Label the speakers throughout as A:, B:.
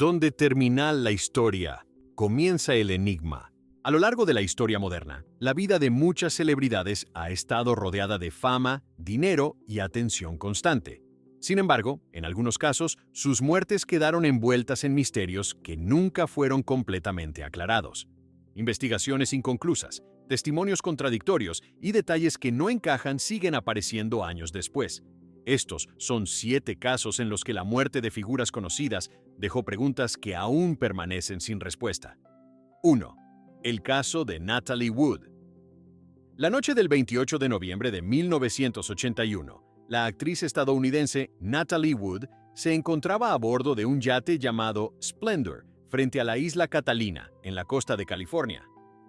A: Donde termina la historia, comienza el enigma. A lo largo de la historia moderna, la vida de muchas celebridades ha estado rodeada de fama, dinero y atención constante. Sin embargo, en algunos casos, sus muertes quedaron envueltas en misterios que nunca fueron completamente aclarados. Investigaciones inconclusas, testimonios contradictorios y detalles que no encajan siguen apareciendo años después. Estos son 7 casos en los que la muerte de figuras conocidas dejó preguntas que aún permanecen sin respuesta. 1. El caso de Natalie Wood. La noche del 28 de noviembre de 1981, la actriz estadounidense Natalie Wood se encontraba a bordo de un yate llamado Splendor frente a la isla Catalina, en la costa de California.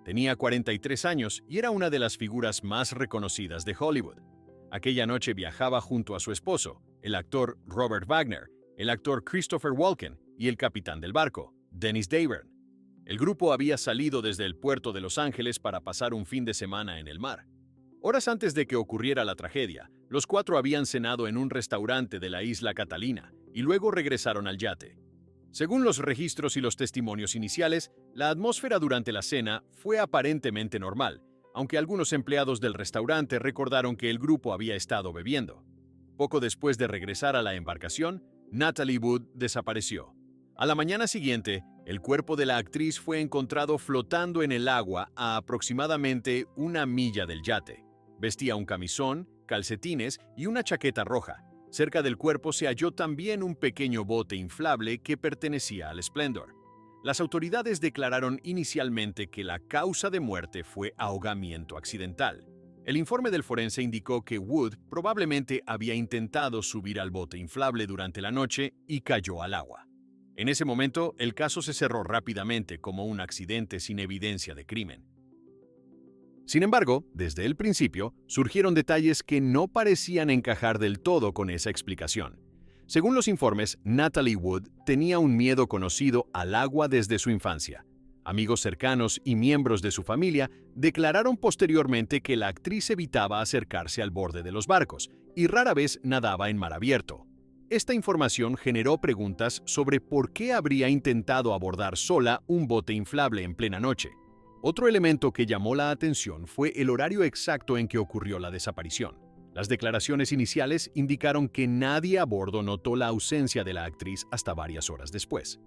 A: Tenía 43 años y era una de las figuras más reconocidas de Hollywood. Aquella noche viajaba junto a su esposo, el actor Robert Wagner, el actor Christopher Walken y el capitán del barco, Dennis Davern. El grupo había salido desde el puerto de Los Ángeles para pasar un fin de semana en el mar. Horas antes de que ocurriera la tragedia, los 4 habían cenado en un restaurante de la isla Catalina y luego regresaron al yate. Según los registros y los testimonios iniciales, la atmósfera durante la cena fue aparentemente normal, aunque algunos empleados del restaurante recordaron que el grupo había estado bebiendo. Poco después de regresar a la embarcación, Natalie Wood desapareció. A la mañana siguiente, el cuerpo de la actriz fue encontrado flotando en el agua a aproximadamente 1 milla del yate. Vestía un camisón, calcetines y una chaqueta roja. Cerca del cuerpo se halló también un pequeño bote inflable que pertenecía al Splendor. Las autoridades declararon inicialmente que la causa de muerte fue ahogamiento accidental. El informe del forense indicó que Wood probablemente había intentado subir al bote inflable durante la noche y cayó al agua. En ese momento, el caso se cerró rápidamente como un accidente sin evidencia de crimen. Sin embargo, desde el principio, surgieron detalles que no parecían encajar del todo con esa explicación. Según los informes, Natalie Wood tenía un miedo conocido al agua desde su infancia. Amigos cercanos y miembros de su familia declararon posteriormente que la actriz evitaba acercarse al borde de los barcos y rara vez nadaba en mar abierto. Esta información generó preguntas sobre por qué habría intentado abordar sola un bote inflable en plena noche. Otro elemento que llamó la atención fue el horario exacto en que ocurrió la desaparición. Las declaraciones iniciales indicaron que nadie a bordo notó la ausencia de la actriz hasta varias horas después.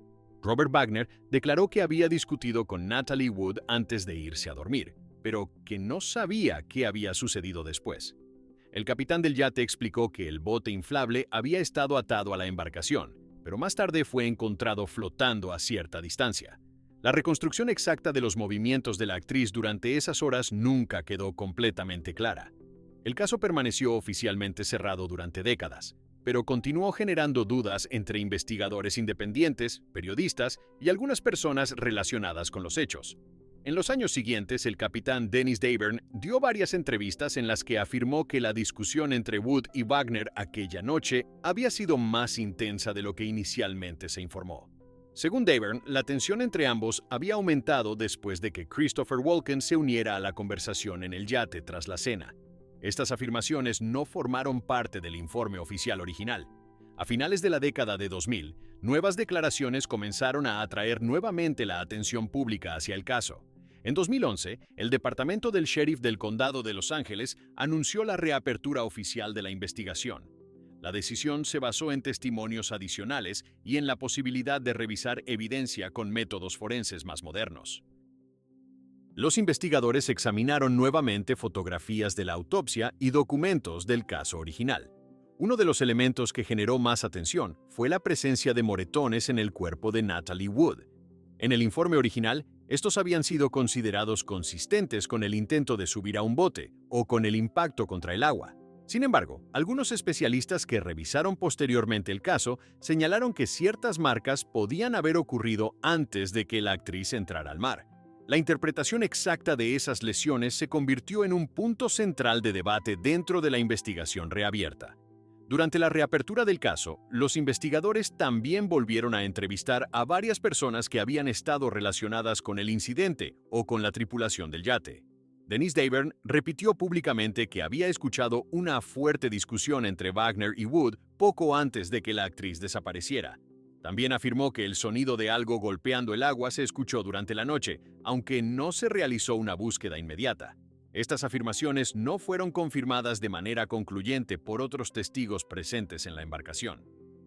A: Robert Wagner declaró que había discutido con Natalie Wood antes de irse a dormir, pero que no sabía qué había sucedido después. El capitán del yate explicó que el bote inflable había estado atado a la embarcación, pero más tarde fue encontrado flotando a cierta distancia. La reconstrucción exacta de los movimientos de la actriz durante esas horas nunca quedó completamente clara. El caso permaneció oficialmente cerrado durante décadas, pero continuó generando dudas entre investigadores independientes, periodistas y algunas personas relacionadas con los hechos. En los años siguientes, el capitán Dennis Davern dio varias entrevistas en las que afirmó que la discusión entre Wood y Wagner aquella noche había sido más intensa de lo que inicialmente se informó. Según Davern, la tensión entre ambos había aumentado después de que Christopher Walken se uniera a la conversación en el yate tras la cena. Estas afirmaciones no formaron parte del informe oficial original. A finales de la década de 2000, nuevas declaraciones comenzaron a atraer nuevamente la atención pública hacia el caso. En 2011, el Departamento del Sheriff del Condado de Los Ángeles anunció la reapertura oficial de la investigación. La decisión se basó en testimonios adicionales y en la posibilidad de revisar evidencia con métodos forenses más modernos. Los investigadores examinaron nuevamente fotografías de la autopsia y documentos del caso original. Uno de los elementos que generó más atención fue la presencia de moretones en el cuerpo de Natalie Wood. En el informe original, estos habían sido considerados consistentes con el intento de subir a un bote o con el impacto contra el agua. Sin embargo, algunos especialistas que revisaron posteriormente el caso señalaron que ciertas marcas podían haber ocurrido antes de que la actriz entrara al mar. La interpretación exacta de esas lesiones se convirtió en un punto central de debate dentro de la investigación reabierta. Durante la reapertura del caso, los investigadores también volvieron a entrevistar a varias personas que habían estado relacionadas con el incidente o con la tripulación del yate. Dennis Davern repitió públicamente que había escuchado una fuerte discusión entre Wagner y Wood poco antes de que la actriz desapareciera. También afirmó que el sonido de algo golpeando el agua se escuchó durante la noche, aunque no se realizó una búsqueda inmediata. Estas afirmaciones no fueron confirmadas de manera concluyente por otros testigos presentes en la embarcación.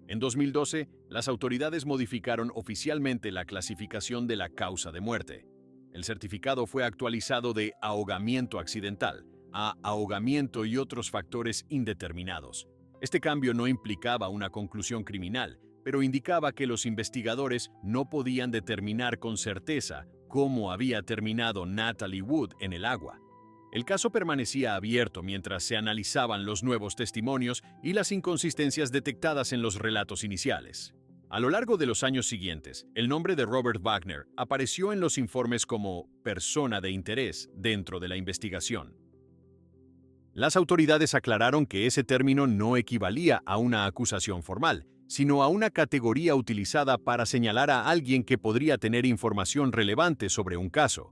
A: En 2012, las autoridades modificaron oficialmente la clasificación de la causa de muerte. El certificado fue actualizado de ahogamiento accidental a ahogamiento y otros factores indeterminados. Este cambio no implicaba una conclusión criminal, pero indicaba que los investigadores no podían determinar con certeza cómo había terminado Natalie Wood en el agua. El caso permanecía abierto mientras se analizaban los nuevos testimonios y las inconsistencias detectadas en los relatos iniciales. A lo largo de los años siguientes, el nombre de Robert Wagner apareció en los informes como persona de interés dentro de la investigación. Las autoridades aclararon que ese término no equivalía a una acusación formal, sino a una categoría utilizada para señalar a alguien que podría tener información relevante sobre un caso.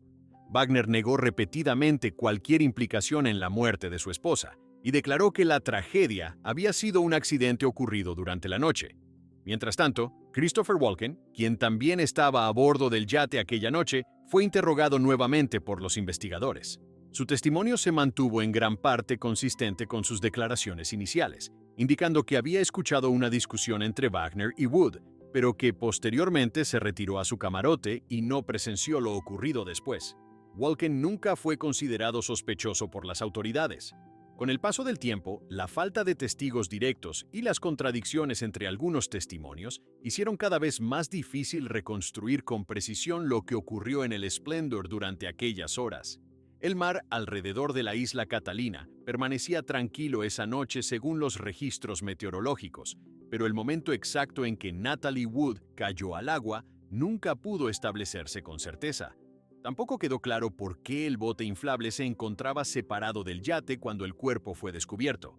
A: Wagner negó repetidamente cualquier implicación en la muerte de su esposa y declaró que la tragedia había sido un accidente ocurrido durante la noche. Mientras tanto, Christopher Walken, quien también estaba a bordo del yate aquella noche, fue interrogado nuevamente por los investigadores. Su testimonio se mantuvo en gran parte consistente con sus declaraciones iniciales, indicando que había escuchado una discusión entre Wagner y Wood, pero que posteriormente se retiró a su camarote y no presenció lo ocurrido después. Walken nunca fue considerado sospechoso por las autoridades. Con el paso del tiempo, la falta de testigos directos y las contradicciones entre algunos testimonios hicieron cada vez más difícil reconstruir con precisión lo que ocurrió en el Splendor durante aquellas horas. El mar alrededor de la isla Catalina permanecía tranquilo esa noche según los registros meteorológicos, pero el momento exacto en que Natalie Wood cayó al agua nunca pudo establecerse con certeza. Tampoco quedó claro por qué el bote inflable se encontraba separado del yate cuando el cuerpo fue descubierto.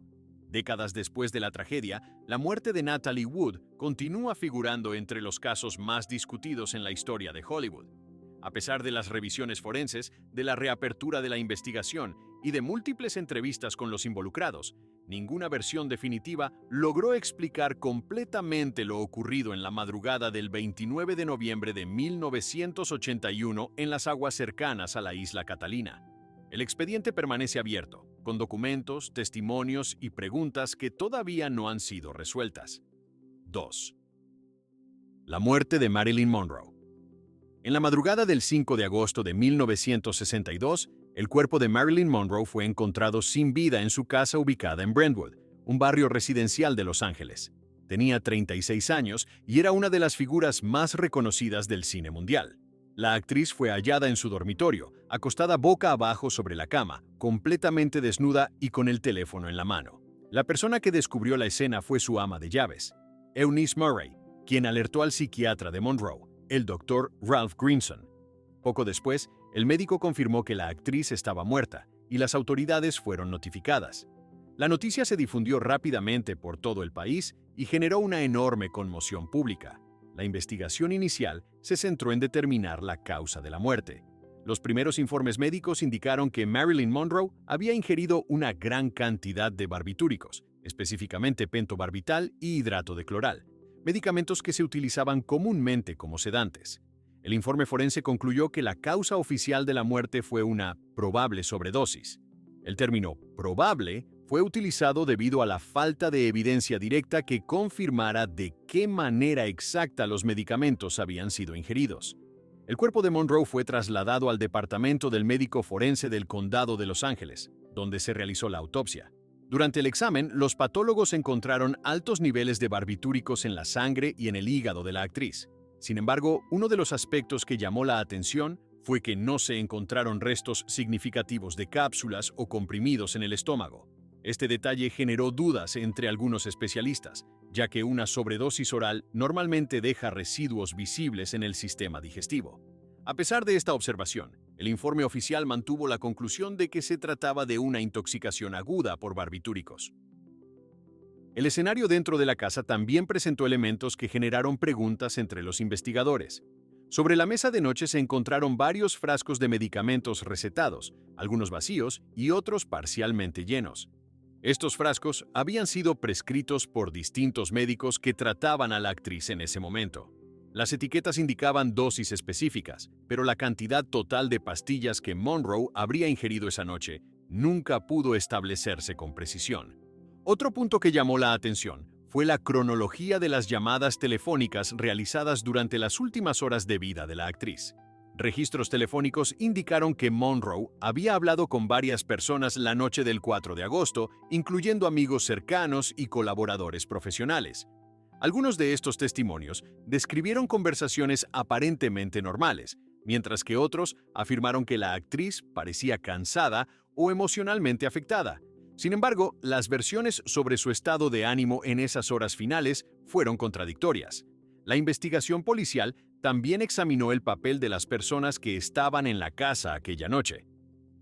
A: Décadas después de la tragedia, la muerte de Natalie Wood continúa figurando entre los casos más discutidos en la historia de Hollywood. A pesar de las revisiones forenses, de la reapertura de la investigación y de múltiples entrevistas con los involucrados, ninguna versión definitiva logró explicar completamente lo ocurrido en la madrugada del 29 de noviembre de 1981 en las aguas cercanas a la isla Catalina. El expediente permanece abierto, con documentos, testimonios y preguntas que todavía no han sido resueltas. 2. La muerte de Marilyn Monroe. En la madrugada del 5 de agosto de 1962, el cuerpo de Marilyn Monroe fue encontrado sin vida en su casa ubicada en Brentwood, un barrio residencial de Los Ángeles. Tenía 36 años y era una de las figuras más reconocidas del cine mundial. La actriz fue hallada en su dormitorio, acostada boca abajo sobre la cama, completamente desnuda y con el teléfono en la mano. La persona que descubrió la escena fue su ama de llaves, Eunice Murray, quien alertó al psiquiatra de Monroe, el Dr. Ralph Greenson. Poco después, el médico confirmó que la actriz estaba muerta y las autoridades fueron notificadas. La noticia se difundió rápidamente por todo el país y generó una enorme conmoción pública. La investigación inicial se centró en determinar la causa de la muerte. Los primeros informes médicos indicaron que Marilyn Monroe había ingerido una gran cantidad de barbitúricos, específicamente pentobarbital y hidrato de cloral, medicamentos que se utilizaban comúnmente como sedantes. El informe forense concluyó que la causa oficial de la muerte fue una probable sobredosis. El término probable fue utilizado debido a la falta de evidencia directa que confirmara de qué manera exacta los medicamentos habían sido ingeridos. El cuerpo de Monroe fue trasladado al departamento del médico forense del condado de Los Ángeles, donde se realizó la autopsia. Durante el examen, los patólogos encontraron altos niveles de barbitúricos en la sangre y en el hígado de la actriz. Sin embargo, uno de los aspectos que llamó la atención fue que no se encontraron restos significativos de cápsulas o comprimidos en el estómago. Este detalle generó dudas entre algunos especialistas, ya que una sobredosis oral normalmente deja residuos visibles en el sistema digestivo. A pesar de esta observación, el informe oficial mantuvo la conclusión de que se trataba de una intoxicación aguda por barbitúricos. El escenario dentro de la casa también presentó elementos que generaron preguntas entre los investigadores. Sobre la mesa de noche se encontraron varios frascos de medicamentos recetados, algunos vacíos y otros parcialmente llenos. Estos frascos habían sido prescritos por distintos médicos que trataban a la actriz en ese momento. Las etiquetas indicaban dosis específicas, pero la cantidad total de pastillas que Monroe habría ingerido esa noche nunca pudo establecerse con precisión. Otro punto que llamó la atención fue la cronología de las llamadas telefónicas realizadas durante las últimas horas de vida de la actriz. Registros telefónicos indicaron que Monroe había hablado con varias personas la noche del 4 de agosto, incluyendo amigos cercanos y colaboradores profesionales. Algunos de estos testimonios describieron conversaciones aparentemente normales, mientras que otros afirmaron que la actriz parecía cansada o emocionalmente afectada. Sin embargo, las versiones sobre su estado de ánimo en esas horas finales fueron contradictorias. La investigación policial también examinó el papel de las personas que estaban en la casa aquella noche.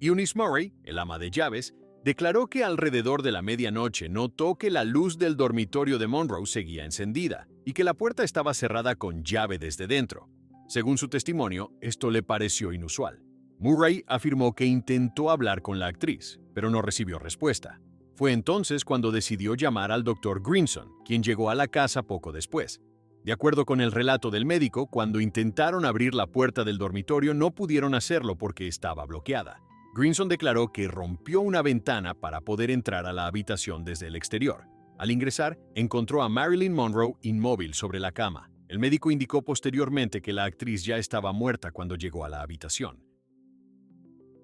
A: Eunice Murray, el ama de llaves, declaró que alrededor de la medianoche notó que la luz del dormitorio de Monroe seguía encendida y que la puerta estaba cerrada con llave desde dentro. Según su testimonio, esto le pareció inusual. Murray afirmó que intentó hablar con la actriz, pero no recibió respuesta. Fue entonces cuando decidió llamar al Dr. Grinson, quien llegó a la casa poco después. De acuerdo con el relato del médico, cuando intentaron abrir la puerta del dormitorio no pudieron hacerlo porque estaba bloqueada. Grinson declaró que rompió una ventana para poder entrar a la habitación desde el exterior. Al ingresar, encontró a Marilyn Monroe inmóvil sobre la cama. El médico indicó posteriormente que la actriz ya estaba muerta cuando llegó a la habitación.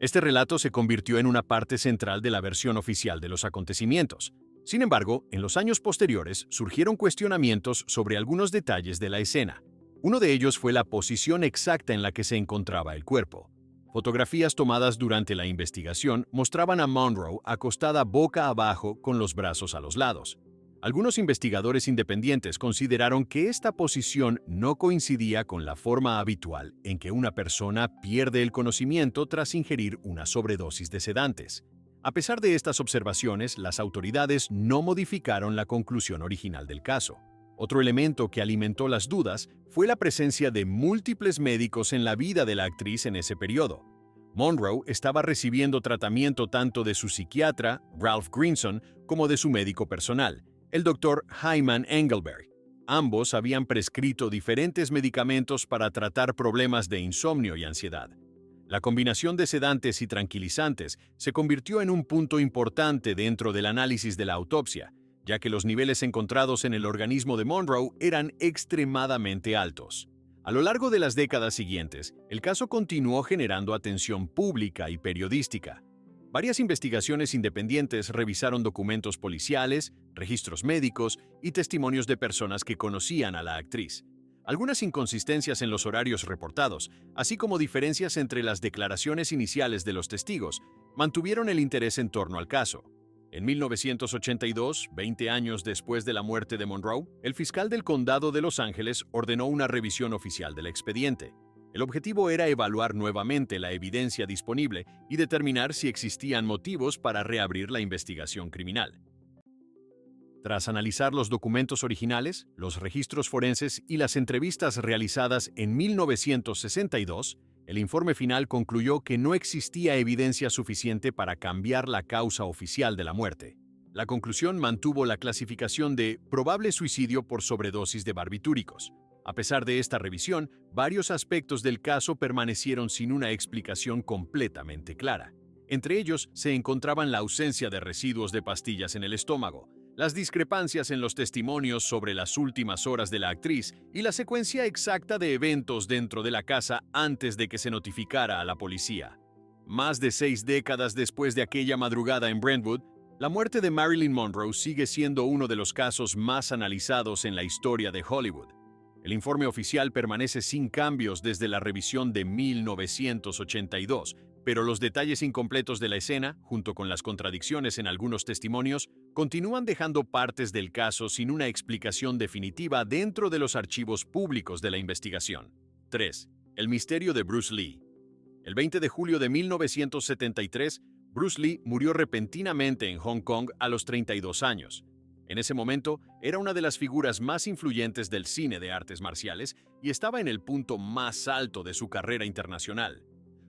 A: Este relato se convirtió en una parte central de la versión oficial de los acontecimientos. Sin embargo, en los años posteriores surgieron cuestionamientos sobre algunos detalles de la escena. Uno de ellos fue la posición exacta en la que se encontraba el cuerpo. Fotografías tomadas durante la investigación mostraban a Monroe acostada boca abajo con los brazos a los lados. Algunos investigadores independientes consideraron que esta posición no coincidía con la forma habitual en que una persona pierde el conocimiento tras ingerir una sobredosis de sedantes. A pesar de estas observaciones, las autoridades no modificaron la conclusión original del caso. Otro elemento que alimentó las dudas fue la presencia de múltiples médicos en la vida de la actriz en ese periodo. Monroe estaba recibiendo tratamiento tanto de su psiquiatra, Ralph Grinson, como de su médico personal, el Dr. Hyman Engelberg. Ambos habían prescrito diferentes medicamentos para tratar problemas de insomnio y ansiedad. La combinación de sedantes y tranquilizantes se convirtió en un punto importante dentro del análisis de la autopsia, ya que los niveles encontrados en el organismo de Monroe eran extremadamente altos. A lo largo de las décadas siguientes, el caso continuó generando atención pública y periodística. Varias investigaciones independientes revisaron documentos policiales, registros médicos y testimonios de personas que conocían a la actriz. Algunas inconsistencias en los horarios reportados, así como diferencias entre las declaraciones iniciales de los testigos, mantuvieron el interés en torno al caso. En 1982, 20 años después de la muerte de Monroe, el fiscal del condado de Los Ángeles ordenó una revisión oficial del expediente. El objetivo era evaluar nuevamente la evidencia disponible y determinar si existían motivos para reabrir la investigación criminal. Tras analizar los documentos originales, los registros forenses y las entrevistas realizadas en 1962, el informe final concluyó que no existía evidencia suficiente para cambiar la causa oficial de la muerte. La conclusión mantuvo la clasificación de probable suicidio por sobredosis de barbitúricos. A pesar de esta revisión, varios aspectos del caso permanecieron sin una explicación completamente clara. Entre ellos se encontraban la ausencia de residuos de pastillas en el estómago, las discrepancias en los testimonios sobre las últimas horas de la actriz y la secuencia exacta de eventos dentro de la casa antes de que se notificara a la policía. Más de 6 décadas después de aquella madrugada en Brentwood, la muerte de Marilyn Monroe sigue siendo uno de los casos más analizados en la historia de Hollywood. El informe oficial permanece sin cambios desde la revisión de 1982, pero los detalles incompletos de la escena, junto con las contradicciones en algunos testimonios, continúan dejando partes del caso sin una explicación definitiva dentro de los archivos públicos de la investigación. 3. El misterio de Bruce Lee. El 20 de julio de 1973, Bruce Lee murió repentinamente en Hong Kong a los 32 años. En ese momento, era una de las figuras más influyentes del cine de artes marciales y estaba en el punto más alto de su carrera internacional.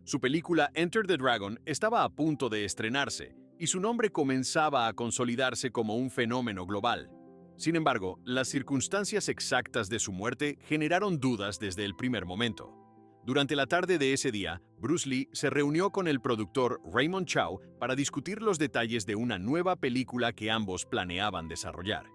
A: Su película Enter the Dragon estaba a punto de estrenarse y su nombre comenzaba a consolidarse como un fenómeno global. Sin embargo, las circunstancias exactas de su muerte generaron dudas desde el primer momento. Durante la tarde de ese día, Bruce Lee se reunió con el productor Raymond Chow para discutir los detalles de una nueva película que ambos planeaban desarrollar.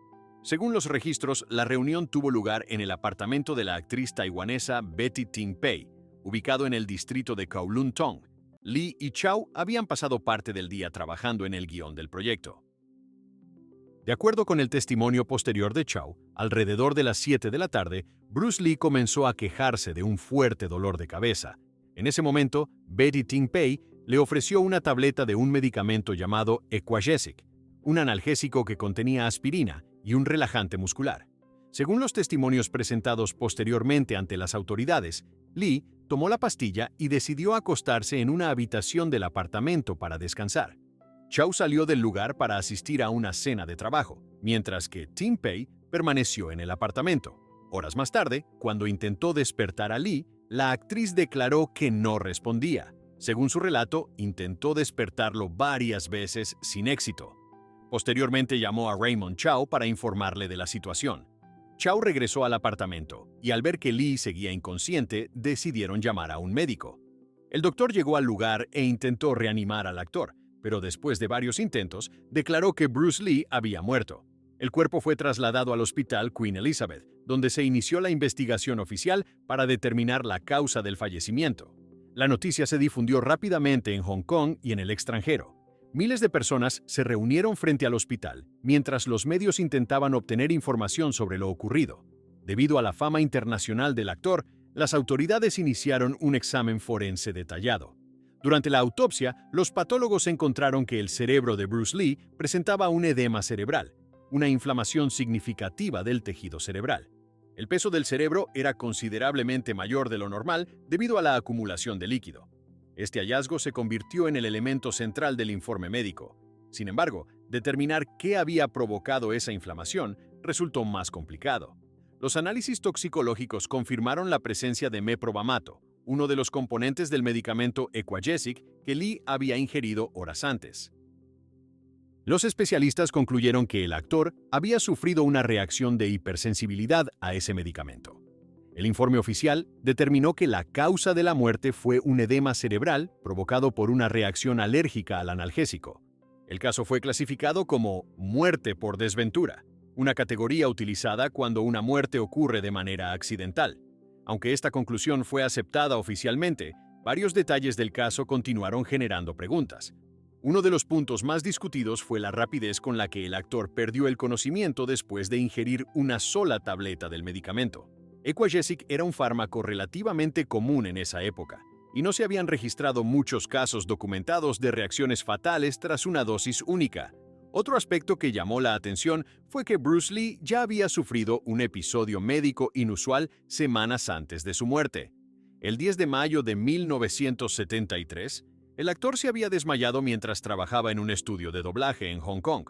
A: Según los registros, la reunión tuvo lugar en el apartamento de la actriz taiwanesa Betty Ting Pei, ubicado en el distrito de Kowloon Tong. Lee y Chow habían pasado parte del día trabajando en el guión del proyecto. De acuerdo con el testimonio posterior de Chow, alrededor de las 7 de la tarde, Bruce Lee comenzó a quejarse de un fuerte dolor de cabeza. En ese momento, Betty Ting Pei le ofreció una tableta de un medicamento llamado Equagesic, un analgésico que contenía aspirina y un relajante muscular. Según los testimonios presentados posteriormente ante las autoridades, Lee tomó la pastilla y decidió acostarse en una habitación del apartamento para descansar. Chow salió del lugar para asistir a una cena de trabajo, mientras que Ting Pei permaneció en el apartamento. Horas más tarde, cuando intentó despertar a Lee, la actriz declaró que no respondía. Según su relato, intentó despertarlo varias veces sin éxito. Posteriormente llamó a Raymond Chow para informarle de la situación. Chow regresó al apartamento y al ver que Lee seguía inconsciente, decidieron llamar a un médico. El doctor llegó al lugar e intentó reanimar al actor, pero después de varios intentos, declaró que Bruce Lee había muerto. El cuerpo fue trasladado al hospital Queen Elizabeth, donde se inició la investigación oficial para determinar la causa del fallecimiento. La noticia se difundió rápidamente en Hong Kong y en el extranjero. Miles de personas se reunieron frente al hospital, mientras los medios intentaban obtener información sobre lo ocurrido. Debido a la fama internacional del actor, las autoridades iniciaron un examen forense detallado. Durante la autopsia, los patólogos encontraron que el cerebro de Bruce Lee presentaba un edema cerebral, una inflamación significativa del tejido cerebral. El peso del cerebro era considerablemente mayor de lo normal debido a la acumulación de líquido. Este hallazgo se convirtió en el elemento central del informe médico. Sin embargo, determinar qué había provocado esa inflamación resultó más complicado. Los análisis toxicológicos confirmaron la presencia de meprobamato, uno de los componentes del medicamento Equagesic que Lee había ingerido horas antes. Los especialistas concluyeron que el actor había sufrido una reacción de hipersensibilidad a ese medicamento. El informe oficial determinó que la causa de la muerte fue un edema cerebral provocado por una reacción alérgica al analgésico. El caso fue clasificado como muerte por desventura, una categoría utilizada cuando una muerte ocurre de manera accidental. Aunque esta conclusión fue aceptada oficialmente, varios detalles del caso continuaron generando preguntas. Uno de los puntos más discutidos fue la rapidez con la que el actor perdió el conocimiento después de ingerir una sola tableta del medicamento. Equagesic era un fármaco relativamente común en esa época, y no se habían registrado muchos casos documentados de reacciones fatales tras una dosis única. Otro aspecto que llamó la atención fue que Bruce Lee ya había sufrido un episodio médico inusual semanas antes de su muerte. El 10 de mayo de 1973, el actor se había desmayado mientras trabajaba en un estudio de doblaje en Hong Kong.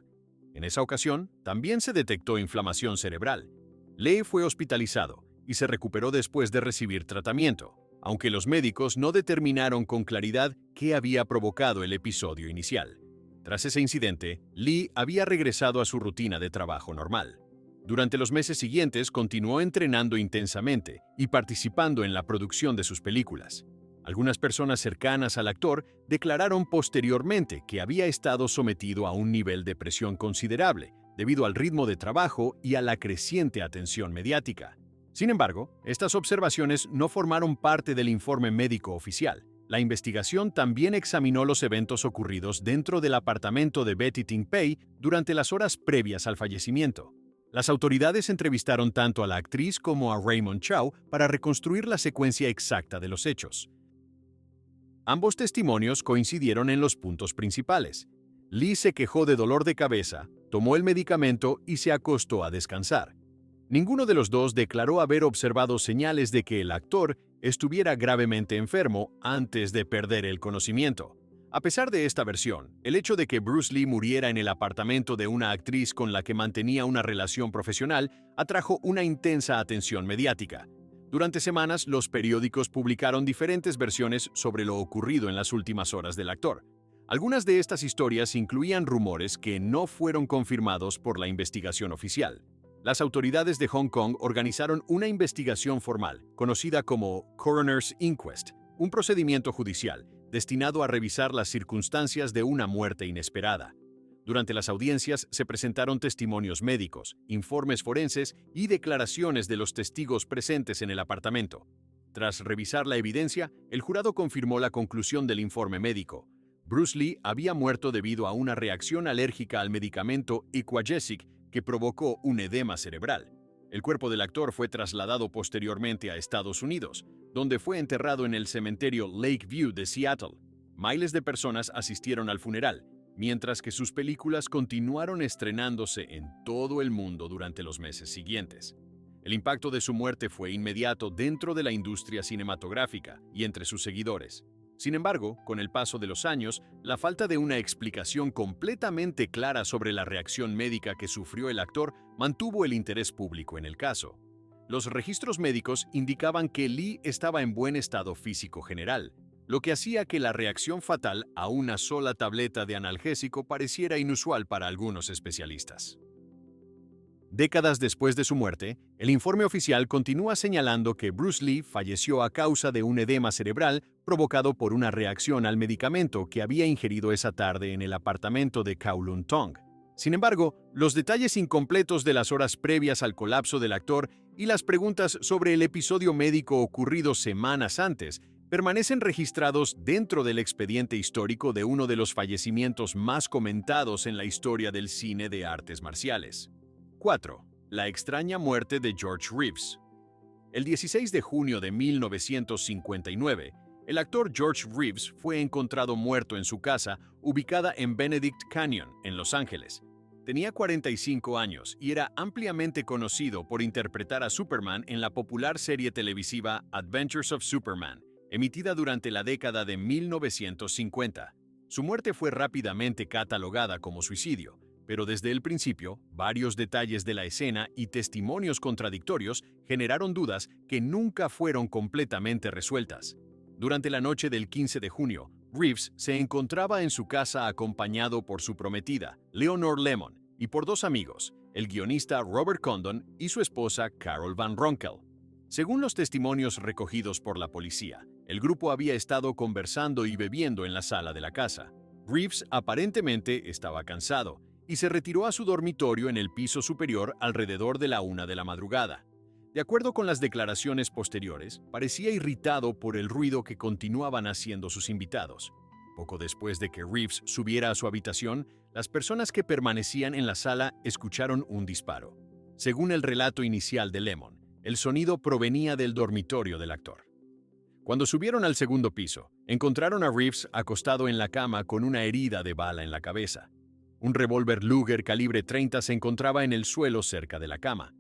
A: En esa ocasión, también se detectó inflamación cerebral. Lee fue hospitalizado y se recuperó después de recibir tratamiento, aunque los médicos no determinaron con claridad qué había provocado el episodio inicial. Tras ese incidente, Lee había regresado a su rutina de trabajo normal. Durante los meses siguientes continuó entrenando intensamente y participando en la producción de sus películas. Algunas personas cercanas al actor declararon posteriormente que había estado sometido a un nivel de presión considerable debido al ritmo de trabajo y a la creciente atención mediática. Sin embargo, estas observaciones no formaron parte del informe médico oficial. La investigación también examinó los eventos ocurridos dentro del apartamento de Betty Ting Pei durante las horas previas al fallecimiento. Las autoridades entrevistaron tanto a la actriz como a Raymond Chow para reconstruir la secuencia exacta de los hechos. Ambos testimonios coincidieron en los puntos principales. Lee se quejó de dolor de cabeza, tomó el medicamento y se acostó a descansar. Ninguno de los dos declaró haber observado señales de que el actor estuviera gravemente enfermo antes de perder el conocimiento. A pesar de esta versión, el hecho de que Bruce Lee muriera en el apartamento de una actriz con la que mantenía una relación profesional atrajo una intensa atención mediática. Durante semanas, los periódicos publicaron diferentes versiones sobre lo ocurrido en las últimas horas del actor. Algunas de estas historias incluían rumores que no fueron confirmados por la investigación oficial. Las autoridades de Hong Kong organizaron una investigación formal, conocida como Coroner's Inquest, un procedimiento judicial destinado a revisar las circunstancias de una muerte inesperada. Durante las audiencias se presentaron testimonios médicos, informes forenses y declaraciones de los testigos presentes en el apartamento. Tras revisar la evidencia, el jurado confirmó la conclusión del informe médico. Bruce Lee había muerto debido a una reacción alérgica al medicamento Equagesic que provocó un edema cerebral. El cuerpo del actor fue trasladado posteriormente a Estados Unidos, donde fue enterrado en el cementerio Lakeview de Seattle. Miles de personas asistieron al funeral, mientras que sus películas continuaron estrenándose en todo el mundo durante los meses siguientes. El impacto de su muerte fue inmediato dentro de la industria cinematográfica y entre sus seguidores. Sin embargo, con el paso de los años, la falta de una explicación completamente clara sobre la reacción médica que sufrió el actor mantuvo el interés público en el caso. Los registros médicos indicaban que Lee estaba en buen estado físico general, lo que hacía que la reacción fatal a una sola tableta de analgésico pareciera inusual para algunos especialistas. Décadas después de su muerte, el informe oficial continúa señalando que Bruce Lee falleció a causa de un edema cerebral provocado por una reacción al medicamento que había ingerido esa tarde en el apartamento de Kowloon Tong. Sin embargo, los detalles incompletos de las horas previas al colapso del actor y las preguntas sobre el episodio médico ocurrido semanas antes permanecen registrados dentro del expediente histórico de uno de los fallecimientos más comentados en la historia del cine de artes marciales. 4. La extraña muerte de George Reeves. El 16 de junio de 1959, el actor George Reeves fue encontrado muerto en su casa, ubicada en Benedict Canyon, en Los Ángeles. Tenía 45 años y era ampliamente conocido por interpretar a Superman en la popular serie televisiva Adventures of Superman, emitida durante la década de 1950. Su muerte fue rápidamente catalogada como suicidio, pero desde el principio, varios detalles de la escena y testimonios contradictorios generaron dudas que nunca fueron completamente resueltas. Durante la noche del 15 de junio, Reeves se encontraba en su casa acompañado por su prometida, Leonor Lemmon, y por dos amigos, el guionista Robert Condon y su esposa Carol Van Ronkel. Según los testimonios recogidos por la policía, el grupo había estado conversando y bebiendo en la sala de la casa. Reeves aparentemente estaba cansado y se retiró a su dormitorio en el piso superior alrededor de la 1 de la madrugada. De acuerdo con las declaraciones posteriores, parecía irritado por el ruido que continuaban haciendo sus invitados. Poco después de que Reeves subiera a su habitación, las personas que permanecían en la sala escucharon un disparo. Según el relato inicial de Lemmon, el sonido provenía del dormitorio del actor. Cuando subieron al segundo piso, encontraron a Reeves acostado en la cama con una herida de bala en la cabeza. Un revólver Luger calibre 30 se encontraba en el suelo cerca de la cama.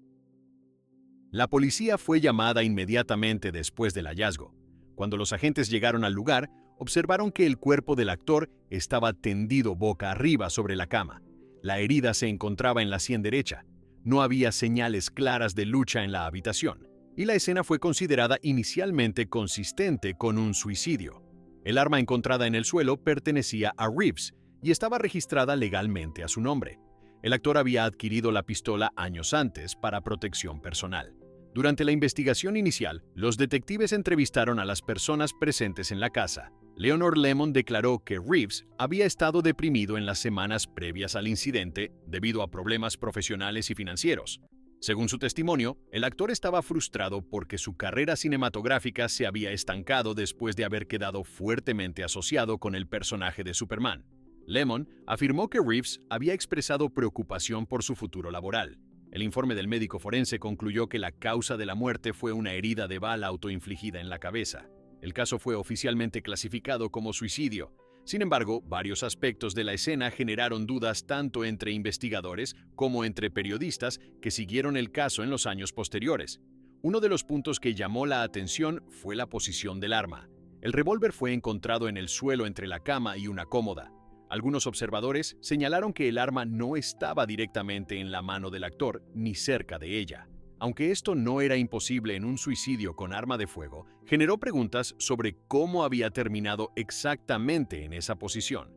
A: La policía fue llamada inmediatamente después del hallazgo. Cuando los agentes llegaron al lugar, observaron que el cuerpo del actor estaba tendido boca arriba sobre la cama. La herida se encontraba en la sien derecha. No había señales claras de lucha en la habitación, y la escena fue considerada inicialmente consistente con un suicidio. El arma encontrada en el suelo pertenecía a Reeves y estaba registrada legalmente a su nombre. El actor había adquirido la pistola años antes para protección personal. Durante la investigación inicial, los detectives entrevistaron a las personas presentes en la casa. Leonor Lemmon declaró que Reeves había estado deprimido en las semanas previas al incidente debido a problemas profesionales y financieros. Según su testimonio, el actor estaba frustrado porque su carrera cinematográfica se había estancado después de haber quedado fuertemente asociado con el personaje de Superman. Lemmon afirmó que Reeves había expresado preocupación por su futuro laboral. El informe del médico forense concluyó que la causa de la muerte fue una herida de bala autoinfligida en la cabeza. El caso fue oficialmente clasificado como suicidio. Sin embargo, varios aspectos de la escena generaron dudas tanto entre investigadores como entre periodistas que siguieron el caso en los años posteriores. Uno de los puntos que llamó la atención fue la posición del arma. El revólver fue encontrado en el suelo entre la cama y una cómoda. Algunos observadores señalaron que el arma no estaba directamente en la mano del actor ni cerca de ella. Aunque esto no era imposible en un suicidio con arma de fuego, generó preguntas sobre cómo había terminado exactamente en esa posición.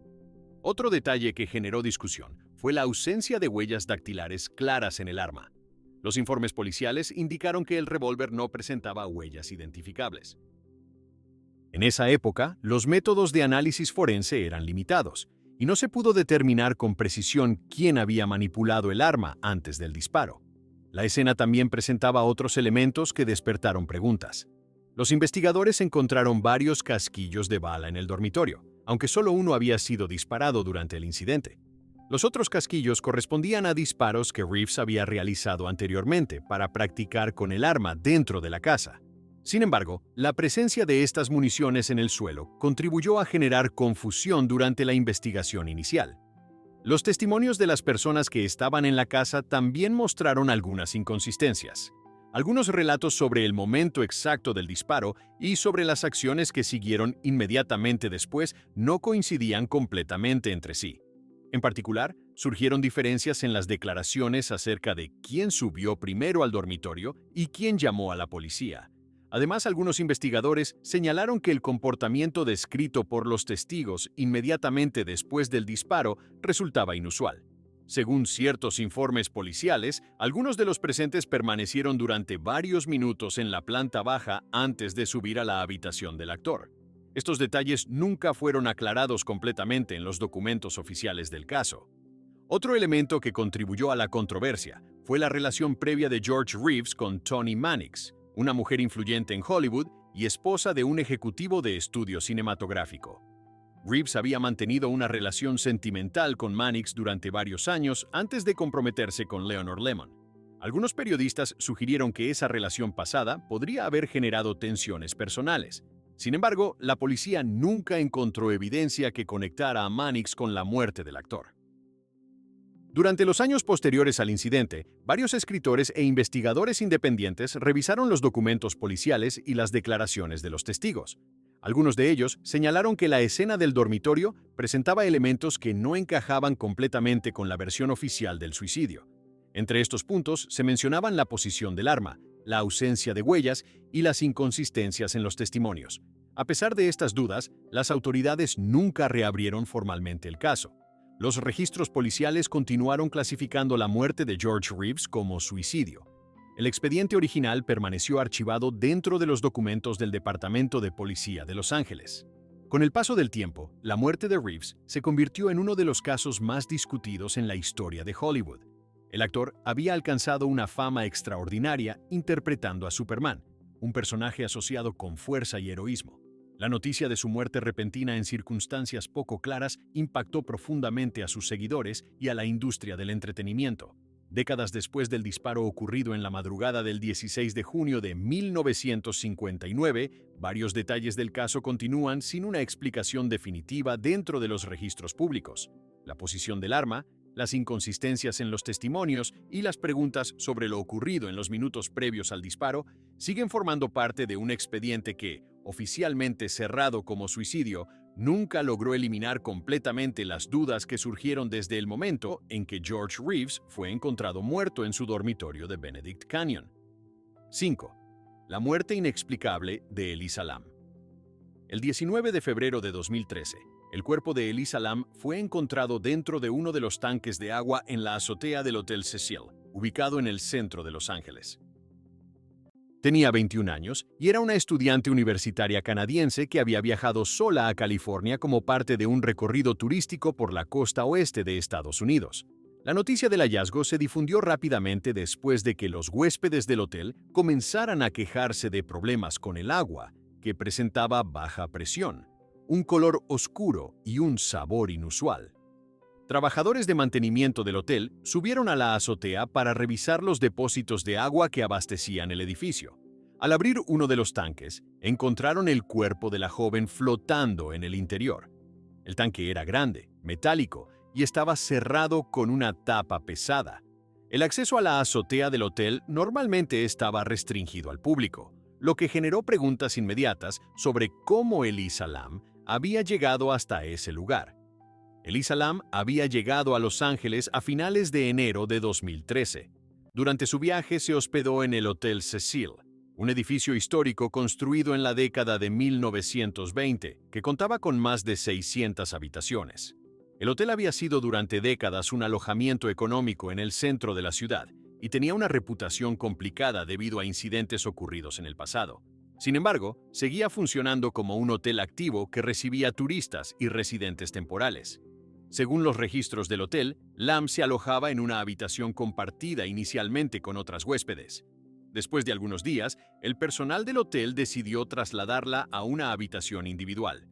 A: Otro detalle que generó discusión fue la ausencia de huellas dactilares claras en el arma. Los informes policiales indicaron que el revólver no presentaba huellas identificables. En esa época, los métodos de análisis forense eran limitados, y no se pudo determinar con precisión quién había manipulado el arma antes del disparo. La escena también presentaba otros elementos que despertaron preguntas. Los investigadores encontraron varios casquillos de bala en el dormitorio, aunque solo uno había sido disparado durante el incidente. Los otros casquillos correspondían a disparos que Reeves había realizado anteriormente para practicar con el arma dentro de la casa. Sin embargo, la presencia de estas municiones en el suelo contribuyó a generar confusión durante la investigación inicial. Los testimonios de las personas que estaban en la casa también mostraron algunas inconsistencias. Algunos relatos sobre el momento exacto del disparo y sobre las acciones que siguieron inmediatamente después no coincidían completamente entre sí. En particular, surgieron diferencias en las declaraciones acerca de quién subió primero al dormitorio y quién llamó a la policía. Además, algunos investigadores señalaron que el comportamiento descrito por los testigos inmediatamente después del disparo resultaba inusual. Según ciertos informes policiales, algunos de los presentes permanecieron durante varios minutos en la planta baja antes de subir a la habitación del actor. Estos detalles nunca fueron aclarados completamente en los documentos oficiales del caso. Otro elemento que contribuyó a la controversia fue la relación previa de George Reeves con Toni Mannix, una mujer influyente en Hollywood y esposa de un ejecutivo de estudio cinematográfico. Reeves había mantenido una relación sentimental con Mannix durante varios años antes de comprometerse con Leonard Lemmon. Algunos periodistas sugirieron que esa relación pasada podría haber generado tensiones personales. Sin embargo, la policía nunca encontró evidencia que conectara a Mannix con la muerte del actor. Durante los años posteriores al incidente, varios escritores e investigadores independientes revisaron los documentos policiales y las declaraciones de los testigos. Algunos de ellos señalaron que la escena del dormitorio presentaba elementos que no encajaban completamente con la versión oficial del suicidio. Entre estos puntos se mencionaban la posición del arma, la ausencia de huellas y las inconsistencias en los testimonios. A pesar de estas dudas, las autoridades nunca reabrieron formalmente el caso. Los registros policiales continuaron clasificando la muerte de George Reeves como suicidio. El expediente original permaneció archivado dentro de los documentos del Departamento de Policía de Los Ángeles. Con el paso del tiempo, la muerte de Reeves se convirtió en uno de los casos más discutidos en la historia de Hollywood. El actor había alcanzado una fama extraordinaria interpretando a Superman, un personaje asociado con fuerza y heroísmo. La noticia de su muerte repentina en circunstancias poco claras impactó profundamente a sus seguidores y a la industria del entretenimiento. Décadas después del disparo ocurrido en la madrugada del 16 de junio de 1959, varios detalles del caso continúan sin una explicación definitiva dentro de los registros públicos. La posición del arma, las inconsistencias en los testimonios y las preguntas sobre lo ocurrido en los minutos previos al disparo siguen formando parte de un expediente que, oficialmente cerrado como suicidio, nunca logró eliminar completamente las dudas que surgieron desde el momento en que George Reeves fue encontrado muerto en su dormitorio de Benedict Canyon. 5. La muerte inexplicable de Elisa Lam. El 19 de febrero de 2013, el cuerpo de Elisa Lam fue encontrado dentro de uno de los tanques de agua en la azotea del Hotel Cecil, ubicado en el centro de Los Ángeles. Tenía 21 años y era una estudiante universitaria canadiense que había viajado sola a California como parte de un recorrido turístico por la costa oeste de Estados Unidos. La noticia del hallazgo se difundió rápidamente después de que los huéspedes del hotel comenzaran a quejarse de problemas con el agua, que presentaba baja presión, un color oscuro y un sabor inusual. Trabajadores de mantenimiento del hotel subieron a la azotea para revisar los depósitos de agua que abastecían el edificio. Al abrir uno de los tanques, encontraron el cuerpo de la joven flotando en el interior. El tanque era grande, metálico y estaba cerrado con una tapa pesada. El acceso a la azotea del hotel normalmente estaba restringido al público, lo que generó preguntas inmediatas sobre cómo Elisa Lam había llegado hasta ese lugar. Elisa Lam había llegado a Los Ángeles a finales de enero de 2013. Durante su viaje se hospedó en el Hotel Cecil, un edificio histórico construido en la década de 1920 que contaba con más de 600 habitaciones. El hotel había sido durante décadas un alojamiento económico en el centro de la ciudad y tenía una reputación complicada debido a incidentes ocurridos en el pasado. Sin embargo, seguía funcionando como un hotel activo que recibía turistas y residentes temporales. Según los registros del hotel, Lam se alojaba en una habitación compartida inicialmente con otras huéspedes. Después de algunos días, el personal del hotel decidió trasladarla a una habitación individual.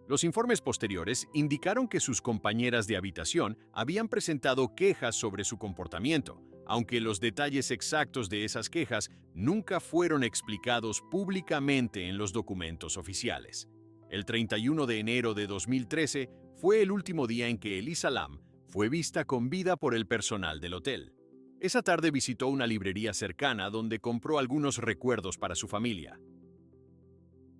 A: Los informes posteriores indicaron que sus compañeras de habitación habían presentado quejas sobre su comportamiento, aunque los detalles exactos de esas quejas nunca fueron explicados públicamente en los documentos oficiales. El 31 de enero de 2013 fue el último día en que Elisa Lam fue vista con vida por el personal del hotel. Esa tarde visitó una librería cercana donde compró algunos recuerdos para su familia.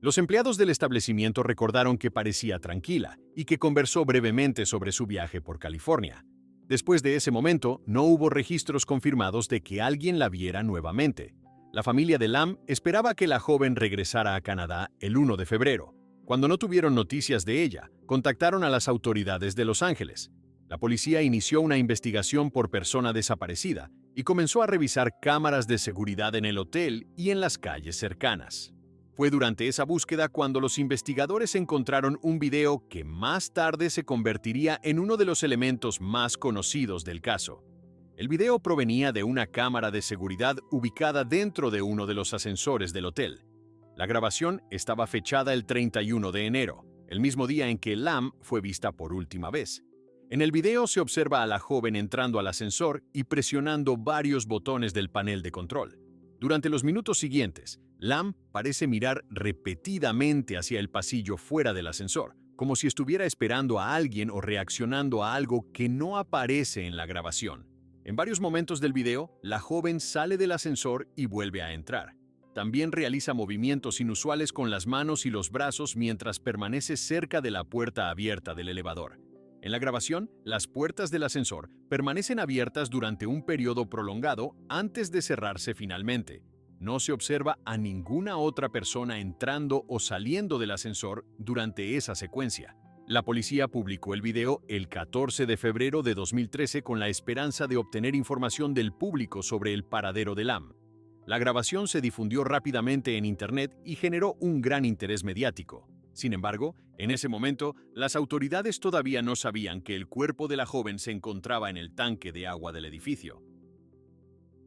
A: Los empleados del establecimiento recordaron que parecía tranquila y que conversó brevemente sobre su viaje por California. Después de ese momento, no hubo registros confirmados de que alguien la viera nuevamente. La familia de Lam esperaba que la joven regresara a Canadá el 1 de febrero. Cuando no tuvieron noticias de ella, contactaron a las autoridades de Los Ángeles. La policía inició una investigación por persona desaparecida y comenzó a revisar cámaras de seguridad en el hotel y en las calles cercanas. Fue durante esa búsqueda cuando los investigadores encontraron un video que más tarde se convertiría en uno de los elementos más conocidos del caso. El video provenía de una cámara de seguridad ubicada dentro de uno de los ascensores del hotel. La grabación estaba fechada el 31 de enero, el mismo día en que Lam fue vista por última vez. En el video se observa a la joven entrando al ascensor y presionando varios botones del panel de control. Durante los minutos siguientes, Lam parece mirar repetidamente hacia el pasillo fuera del ascensor, como si estuviera esperando a alguien o reaccionando a algo que no aparece en la grabación. En varios momentos del video, la joven sale del ascensor y vuelve a entrar. También realiza movimientos inusuales con las manos y los brazos mientras permanece cerca de la puerta abierta del elevador. En la grabación, las puertas del ascensor permanecen abiertas durante un periodo prolongado antes de cerrarse finalmente. No se observa a ninguna otra persona entrando o saliendo del ascensor durante esa secuencia. La policía publicó el video el 14 de febrero de 2013 con la esperanza de obtener información del público sobre el paradero de Lam. La grabación se difundió rápidamente en Internet y generó un gran interés mediático. Sin embargo, en ese momento, las autoridades todavía no sabían que el cuerpo de la joven se encontraba en el tanque de agua del edificio.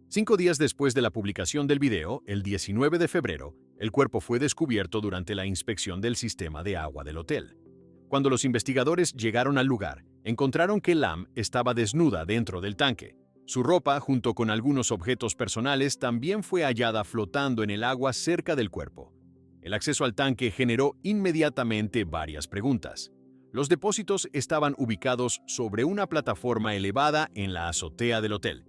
A: 5 días después de la publicación del video, el 19 de febrero, el cuerpo fue descubierto durante la inspección del sistema de agua del hotel. Cuando los investigadores llegaron al lugar, encontraron que Lam estaba desnuda dentro del tanque. Su ropa, junto con algunos objetos personales, también fue hallada flotando en el agua cerca del cuerpo. El acceso al tanque generó inmediatamente varias preguntas. Los depósitos estaban ubicados sobre una plataforma elevada en la azotea del hotel.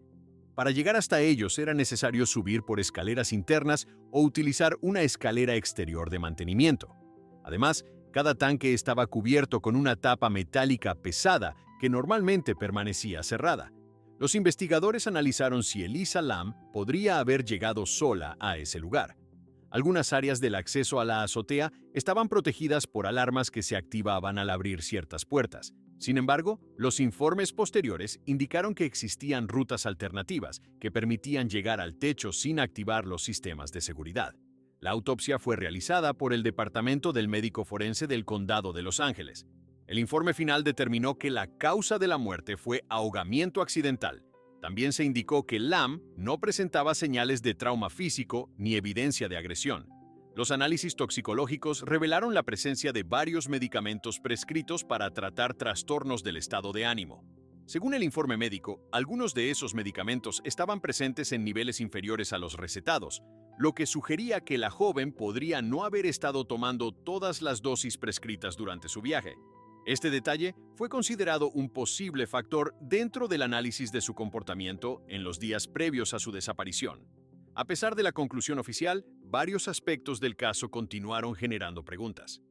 A: Para llegar hasta ellos era necesario subir por escaleras internas o utilizar una escalera exterior de mantenimiento. Además, cada tanque estaba cubierto con una tapa metálica pesada que normalmente permanecía cerrada. Los investigadores analizaron si Elisa Lam podría haber llegado sola a ese lugar. Algunas áreas del acceso a la azotea estaban protegidas por alarmas que se activaban al abrir ciertas puertas. Sin embargo, los informes posteriores indicaron que existían rutas alternativas que permitían llegar al techo sin activar los sistemas de seguridad. La autopsia fue realizada por el Departamento del Médico Forense del Condado de Los Ángeles. El informe final determinó que la causa de la muerte fue ahogamiento accidental. También se indicó que Lam no presentaba señales de trauma físico ni evidencia de agresión. Los análisis toxicológicos revelaron la presencia de varios medicamentos prescritos para tratar trastornos del estado de ánimo. Según el informe médico, algunos de esos medicamentos estaban presentes en niveles inferiores a los recetados, lo que sugería que la joven podría no haber estado tomando todas las dosis prescritas durante su viaje. Este detalle fue considerado un posible factor dentro del análisis de su comportamiento en los días previos a su desaparición. A pesar de la conclusión oficial, varios aspectos del caso continuaron generando preguntas.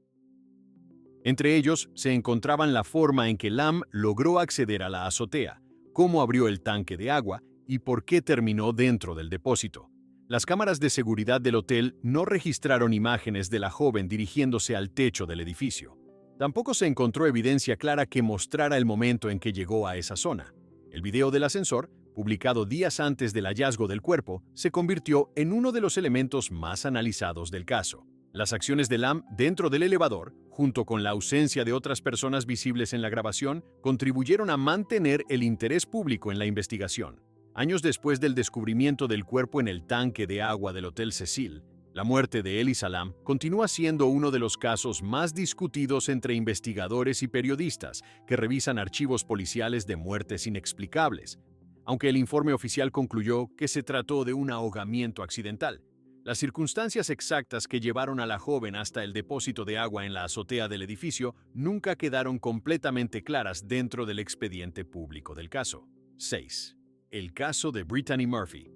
A: Entre ellos, se encontraban la forma en que Lam logró acceder a la azotea, cómo abrió el tanque de agua y por qué terminó dentro del depósito. Las cámaras de seguridad del hotel no registraron imágenes de la joven dirigiéndose al techo del edificio. Tampoco se encontró evidencia clara que mostrara el momento en que llegó a esa zona. El video del ascensor, publicado días antes del hallazgo del cuerpo, se convirtió en uno de los elementos más analizados del caso. Las acciones de Lam dentro del elevador, junto con la ausencia de otras personas visibles en la grabación, contribuyeron a mantener el interés público en la investigación. Años después del descubrimiento del cuerpo en el tanque de agua del Hotel Cecil, la muerte de Elisa Lam continúa siendo uno de los casos más discutidos entre investigadores y periodistas que revisan archivos policiales de muertes inexplicables. Aunque el informe oficial concluyó que se trató de un ahogamiento accidental, las circunstancias exactas que llevaron a la joven hasta el depósito de agua en la azotea del edificio nunca quedaron completamente claras dentro del expediente público del caso. 6. El caso de Brittany Murphy.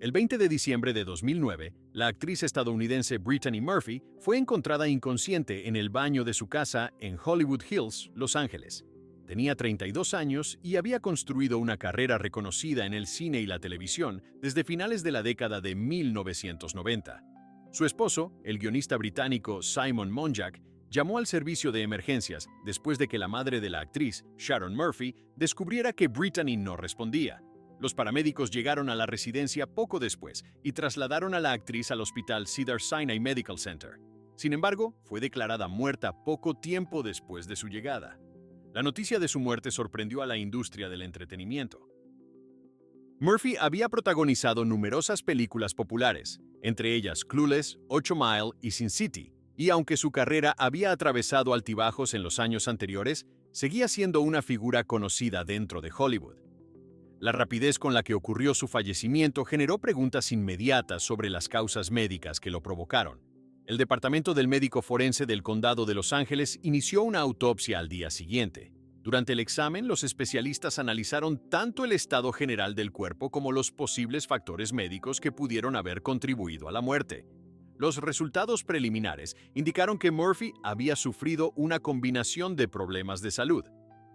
A: El 20 de diciembre de 2009, la actriz estadounidense Brittany Murphy fue encontrada inconsciente en el baño de su casa en Hollywood Hills, Los Ángeles. Tenía 32 años y había construido una carrera reconocida en el cine y la televisión desde finales de la década de 1990. Su esposo, el guionista británico Simon Monjack, llamó al servicio de emergencias después de que la madre de la actriz, Sharon Murphy, descubriera que Brittany no respondía. Los paramédicos llegaron a la residencia poco después y trasladaron a la actriz al hospital Cedars-Sinai Medical Center. Sin embargo, fue declarada muerta poco tiempo después de su llegada. La noticia de su muerte sorprendió a la industria del entretenimiento. Murphy había protagonizado numerosas películas populares, entre ellas Clueless, 8 Mile y Sin City, y aunque su carrera había atravesado altibajos en los años anteriores, seguía siendo una figura conocida dentro de Hollywood. La rapidez con la que ocurrió su fallecimiento generó preguntas inmediatas sobre las causas médicas que lo provocaron. El Departamento del Médico Forense del Condado de Los Ángeles inició una autopsia al día siguiente. Durante el examen, los especialistas analizaron tanto el estado general del cuerpo como los posibles factores médicos que pudieron haber contribuido a la muerte. Los resultados preliminares indicaron que Murphy había sufrido una combinación de problemas de salud.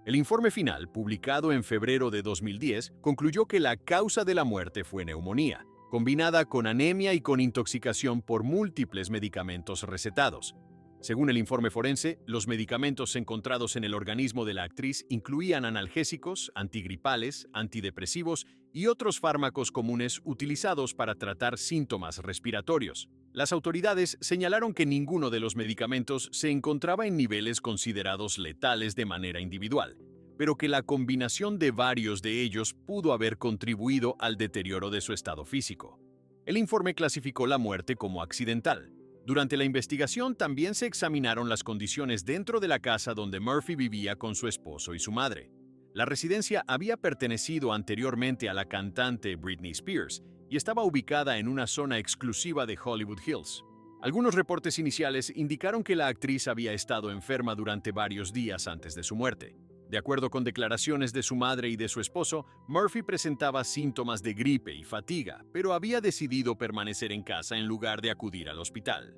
A: El informe final, publicado en febrero de 2010, concluyó que la causa de la muerte fue neumonía, combinada con anemia y con intoxicación por múltiples medicamentos recetados. Según el informe forense, los medicamentos encontrados en el organismo de la actriz incluían analgésicos, antigripales, antidepresivos y otros fármacos comunes utilizados para tratar síntomas respiratorios. Las autoridades señalaron que ninguno de los medicamentos se encontraba en niveles considerados letales de manera individual, pero que la combinación de varios de ellos pudo haber contribuido al deterioro de su estado físico. El informe clasificó la muerte como accidental. Durante la investigación también se examinaron las condiciones dentro de la casa donde Murphy vivía con su esposo y su madre. La residencia había pertenecido anteriormente a la cantante Britney Spears y estaba ubicada en una zona exclusiva de Hollywood Hills. Algunos reportes iniciales indicaron que la actriz había estado enferma durante varios días antes de su muerte. De acuerdo con declaraciones de su madre y de su esposo, Murphy presentaba síntomas de gripe y fatiga, pero había decidido permanecer en casa en lugar de acudir al hospital.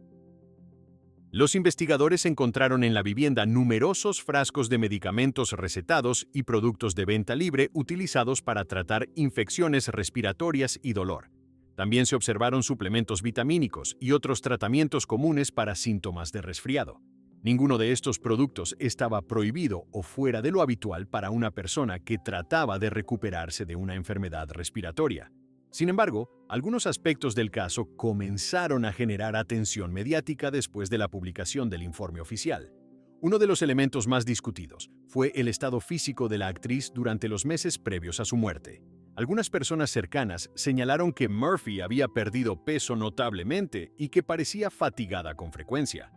A: Los investigadores encontraron en la vivienda numerosos frascos de medicamentos recetados y productos de venta libre utilizados para tratar infecciones respiratorias y dolor. También se observaron suplementos vitamínicos y otros tratamientos comunes para síntomas de resfriado. Ninguno de estos productos estaba prohibido o fuera de lo habitual para una persona que trataba de recuperarse de una enfermedad respiratoria. Sin embargo, algunos aspectos del caso comenzaron a generar atención mediática después de la publicación del informe oficial. Uno de los elementos más discutidos fue el estado físico de la actriz durante los meses previos a su muerte. Algunas personas cercanas señalaron que Murphy había perdido peso notablemente y que parecía fatigada con frecuencia.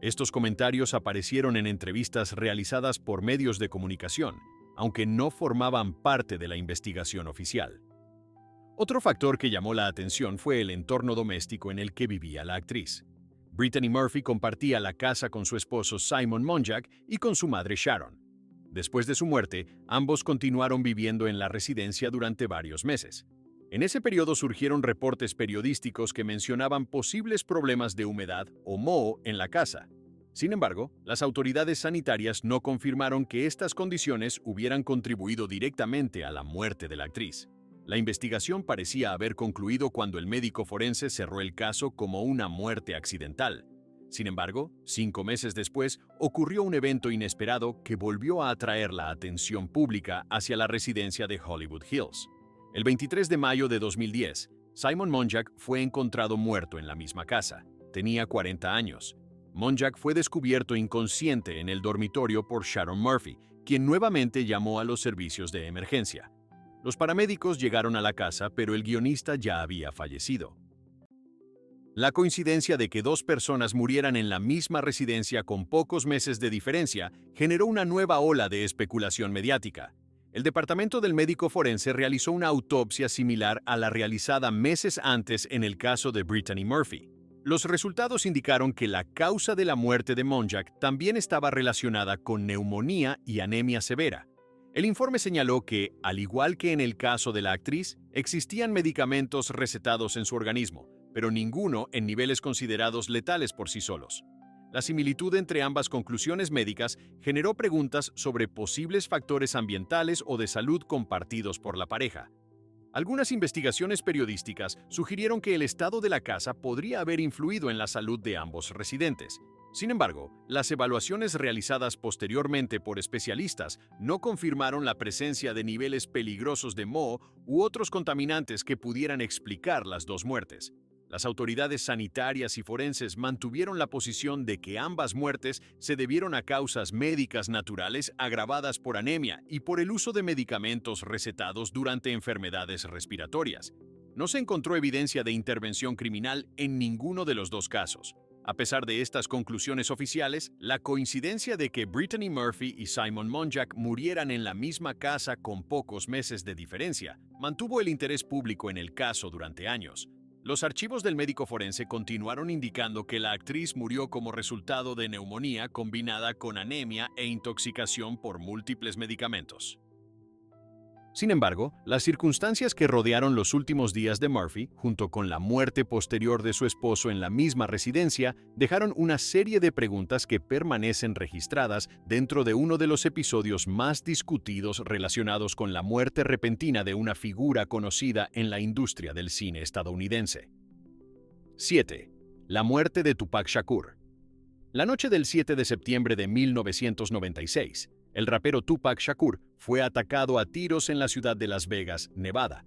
A: Estos comentarios aparecieron en entrevistas realizadas por medios de comunicación, aunque no formaban parte de la investigación oficial. Otro factor que llamó la atención fue el entorno doméstico en el que vivía la actriz. Brittany Murphy compartía la casa con su esposo Simon Monjack y con su madre Sharon. Después de su muerte, ambos continuaron viviendo en la residencia durante varios meses. En ese periodo surgieron reportes periodísticos que mencionaban posibles problemas de humedad o moho en la casa. Sin embargo, las autoridades sanitarias no confirmaron que estas condiciones hubieran contribuido directamente a la muerte de la actriz. La investigación parecía haber concluido cuando el médico forense cerró el caso como una muerte accidental. Sin embargo, 5 meses después, ocurrió un evento inesperado que volvió a atraer la atención pública hacia la residencia de Hollywood Hills. El 23 de mayo de 2010, Simon Monjack fue encontrado muerto en la misma casa. Tenía 40 años. Monjack fue descubierto inconsciente en el dormitorio por Sharon Murphy, quien nuevamente llamó a los servicios de emergencia. Los paramédicos llegaron a la casa, pero el guionista ya había fallecido. La coincidencia de que dos personas murieran en la misma residencia con pocos meses de diferencia generó una nueva ola de especulación mediática. El departamento del médico forense realizó una autopsia similar a la realizada meses antes en el caso de Brittany Murphy. Los resultados indicaron que la causa de la muerte de Monjack también estaba relacionada con neumonía y anemia severa. El informe señaló que, al igual que en el caso de la actriz, existían medicamentos recetados en su organismo, pero ninguno en niveles considerados letales por sí solos. La similitud entre ambas conclusiones médicas generó preguntas sobre posibles factores ambientales o de salud compartidos por la pareja. Algunas investigaciones periodísticas sugirieron que el estado de la casa podría haber influido en la salud de ambos residentes. Sin embargo, las evaluaciones realizadas posteriormente por especialistas no confirmaron la presencia de niveles peligrosos de moho u otros contaminantes que pudieran explicar las dos muertes. Las autoridades sanitarias y forenses mantuvieron la posición de que ambas muertes se debieron a causas médicas naturales agravadas por anemia y por el uso de medicamentos recetados durante enfermedades respiratorias. No se encontró evidencia de intervención criminal en ninguno de los dos casos. A pesar de estas conclusiones oficiales, la coincidencia de que Brittany Murphy y Simon Monjack murieran en la misma casa con pocos meses de diferencia mantuvo el interés público en el caso durante años. Los archivos del médico forense continuaron indicando que la actriz murió como resultado de neumonía combinada con anemia e intoxicación por múltiples medicamentos. Sin embargo, las circunstancias que rodearon los últimos días de Murphy, junto con la muerte posterior de su esposo en la misma residencia, dejaron una serie de preguntas que permanecen registradas dentro de uno de los episodios más discutidos relacionados con la muerte repentina de una figura conocida en la industria del cine estadounidense. 7. La muerte de Tupac Shakur. La noche del 7 de septiembre de 1996, el rapero Tupac Shakur fue atacado a tiros en la ciudad de Las Vegas, Nevada.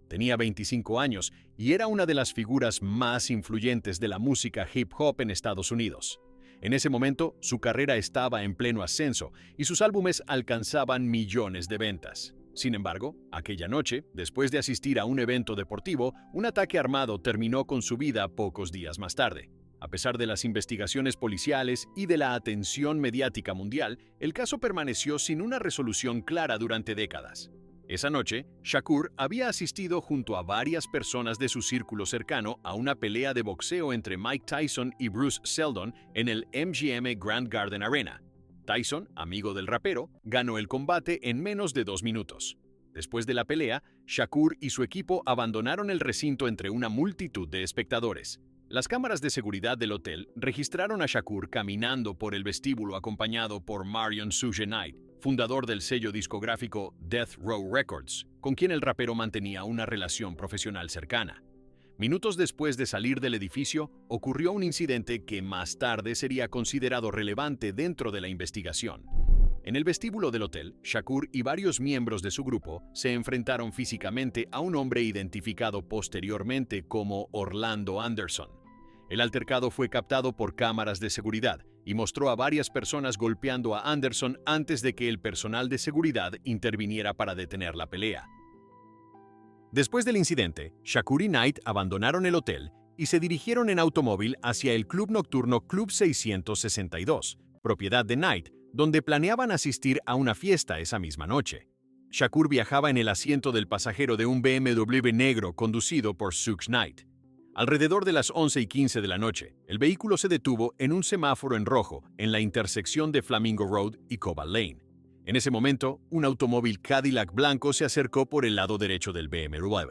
A: Tenía 25 años y era una de las figuras más influyentes de la música hip hop en Estados Unidos. En ese momento, su carrera estaba en pleno ascenso y sus álbumes alcanzaban millones de ventas. Sin embargo, aquella noche, después de asistir a un evento deportivo, un ataque armado terminó con su vida pocos días más tarde. A pesar de las investigaciones policiales y de la atención mediática mundial, el caso permaneció sin una resolución clara durante décadas. Esa noche, Shakur había asistido junto a varias personas de su círculo cercano a una pelea de boxeo entre Mike Tyson y Bruce Seldon en el MGM Grand Garden Arena. Tyson, amigo del rapero, ganó el combate en menos de 2 minutos. Después de la pelea, Shakur y su equipo abandonaron el recinto entre una multitud de espectadores. Las cámaras de seguridad del hotel registraron a Shakur caminando por el vestíbulo acompañado por Marion Suge Knight, fundador del sello discográfico Death Row Records, con quien el rapero mantenía una relación profesional cercana. Minutos después de salir del edificio, ocurrió un incidente que más tarde sería considerado relevante dentro de la investigación. En el vestíbulo del hotel, Shakur y varios miembros de su grupo se enfrentaron físicamente a un hombre identificado posteriormente como Orlando Anderson. El altercado fue captado por cámaras de seguridad y mostró a varias personas golpeando a Anderson antes de que el personal de seguridad interviniera para detener la pelea. Después del incidente, Shakur y Knight abandonaron el hotel y se dirigieron en automóvil hacia el club nocturno Club 662, propiedad de Knight, donde planeaban asistir a una fiesta esa misma noche. Shakur viajaba en el asiento del pasajero de un BMW negro conducido por Suge Knight. Alrededor de las 11:15 de la noche, el vehículo se detuvo en un semáforo en rojo en la intersección de Flamingo Road y Cobalt Lane. En ese momento, un automóvil Cadillac blanco se acercó por el lado derecho del BMW.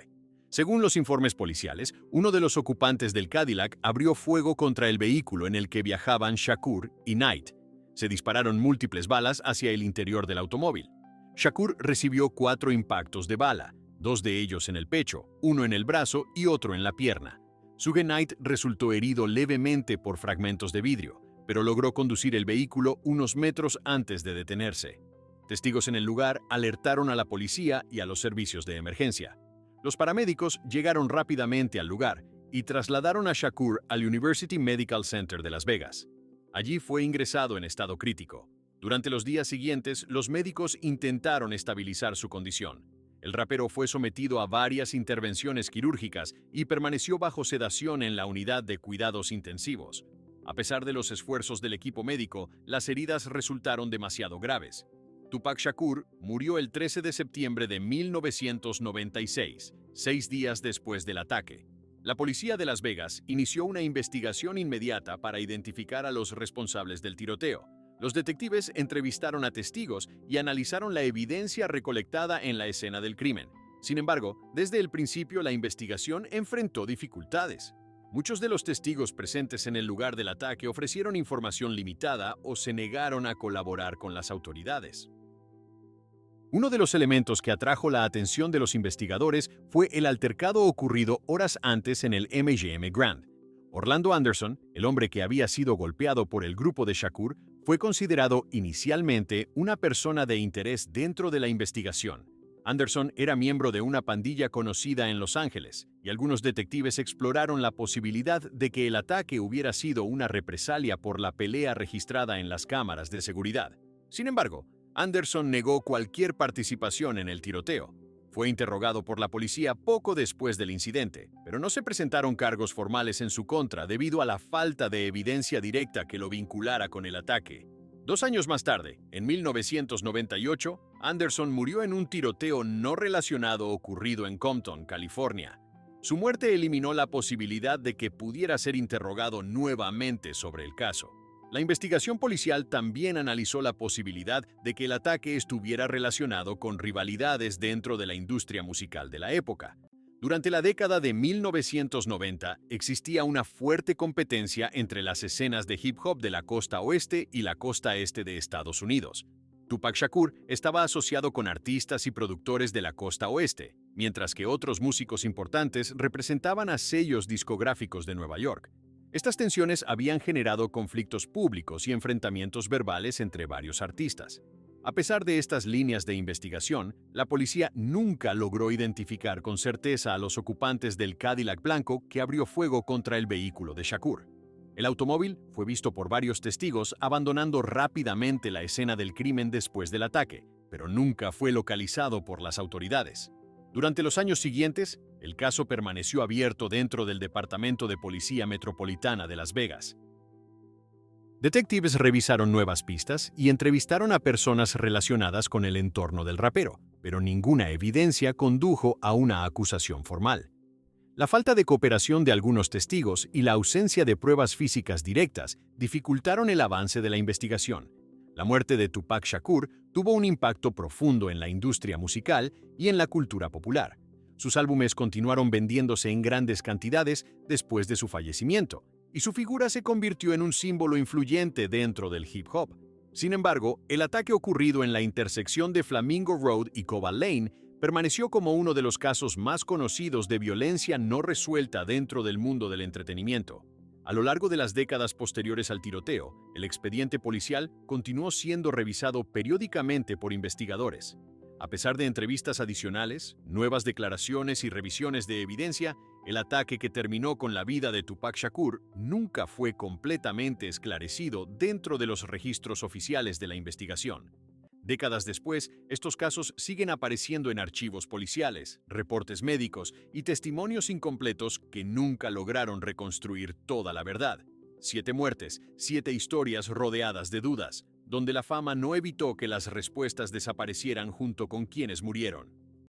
A: Según los informes policiales, uno de los ocupantes del Cadillac abrió fuego contra el vehículo en el que viajaban Shakur y Knight. Se dispararon múltiples balas hacia el interior del automóvil. Shakur recibió 4 impactos de bala, 2 de ellos en el pecho, 1 en el brazo y otro en la pierna. Suge Knight resultó herido levemente por fragmentos de vidrio, pero logró conducir el vehículo unos metros antes de detenerse. Testigos en el lugar alertaron a la policía y a los servicios de emergencia. Los paramédicos llegaron rápidamente al lugar y trasladaron a Shakur al University Medical Center de Las Vegas. Allí fue ingresado en estado crítico. Durante los días siguientes, los médicos intentaron estabilizar su condición. El rapero fue sometido a varias intervenciones quirúrgicas y permaneció bajo sedación en la unidad de cuidados intensivos. A pesar de los esfuerzos del equipo médico, las heridas resultaron demasiado graves. Tupac Shakur murió el 13 de septiembre de 1996, 6 días después del ataque. La policía de Las Vegas inició una investigación inmediata para identificar a los responsables del tiroteo. Los detectives entrevistaron a testigos y analizaron la evidencia recolectada en la escena del crimen. Sin embargo, desde el principio la investigación enfrentó dificultades. Muchos de los testigos presentes en el lugar del ataque ofrecieron información limitada o se negaron a colaborar con las autoridades. Uno de los elementos que atrajo la atención de los investigadores fue el altercado ocurrido horas antes en el MGM Grand. Orlando Anderson, el hombre que había sido golpeado por el grupo de Shakur, fue considerado inicialmente una persona de interés dentro de la investigación. Anderson era miembro de una pandilla conocida en Los Ángeles, y algunos detectives exploraron la posibilidad de que el ataque hubiera sido una represalia por la pelea registrada en las cámaras de seguridad. Sin embargo, Anderson negó cualquier participación en el tiroteo. Fue interrogado por la policía poco después del incidente, pero no se presentaron cargos formales en su contra debido a la falta de evidencia directa que lo vinculara con el ataque. 2 años más tarde, en 1998, Anderson murió en un tiroteo no relacionado ocurrido en Compton, California. Su muerte eliminó la posibilidad de que pudiera ser interrogado nuevamente sobre el caso. La investigación policial también analizó la posibilidad de que el ataque estuviera relacionado con rivalidades dentro de la industria musical de la época. Durante la década de 1990 existía una fuerte competencia entre las escenas de hip hop de la costa oeste y la costa este de Estados Unidos. Tupac Shakur estaba asociado con artistas y productores de la costa oeste, mientras que otros músicos importantes representaban a sellos discográficos de Nueva York. Estas tensiones habían generado conflictos públicos y enfrentamientos verbales entre varios artistas. A pesar de estas líneas de investigación, la policía nunca logró identificar con certeza a los ocupantes del Cadillac blanco que abrió fuego contra el vehículo de Shakur. El automóvil fue visto por varios testigos abandonando rápidamente la escena del crimen después del ataque, pero nunca fue localizado por las autoridades. Durante los años siguientes, el caso permaneció abierto dentro del Departamento de Policía Metropolitana de Las Vegas. Detectives revisaron nuevas pistas y entrevistaron a personas relacionadas con el entorno del rapero, pero ninguna evidencia condujo a una acusación formal. La falta de cooperación de algunos testigos y la ausencia de pruebas físicas directas dificultaron el avance de la investigación. La muerte de Tupac Shakur tuvo un impacto profundo en la industria musical y en la cultura popular. Sus álbumes continuaron vendiéndose en grandes cantidades después de su fallecimiento, y su figura se convirtió en un símbolo influyente dentro del hip hop. Sin embargo, el ataque ocurrido en la intersección de Flamingo Road y Cobalt Lane permaneció como uno de los casos más conocidos de violencia no resuelta dentro del mundo del entretenimiento. A lo largo de las décadas posteriores al tiroteo, el expediente policial continuó siendo revisado periódicamente por investigadores. A pesar de entrevistas adicionales, nuevas declaraciones y revisiones de evidencia, el ataque que terminó con la vida de Tupac Shakur nunca fue completamente esclarecido dentro de los registros oficiales de la investigación. Décadas después, estos casos siguen apareciendo en archivos policiales, reportes médicos y testimonios incompletos que nunca lograron reconstruir toda la verdad. 7 muertes, 7 historias rodeadas de dudas, donde la fama no evitó que las respuestas desaparecieran junto con quienes murieron.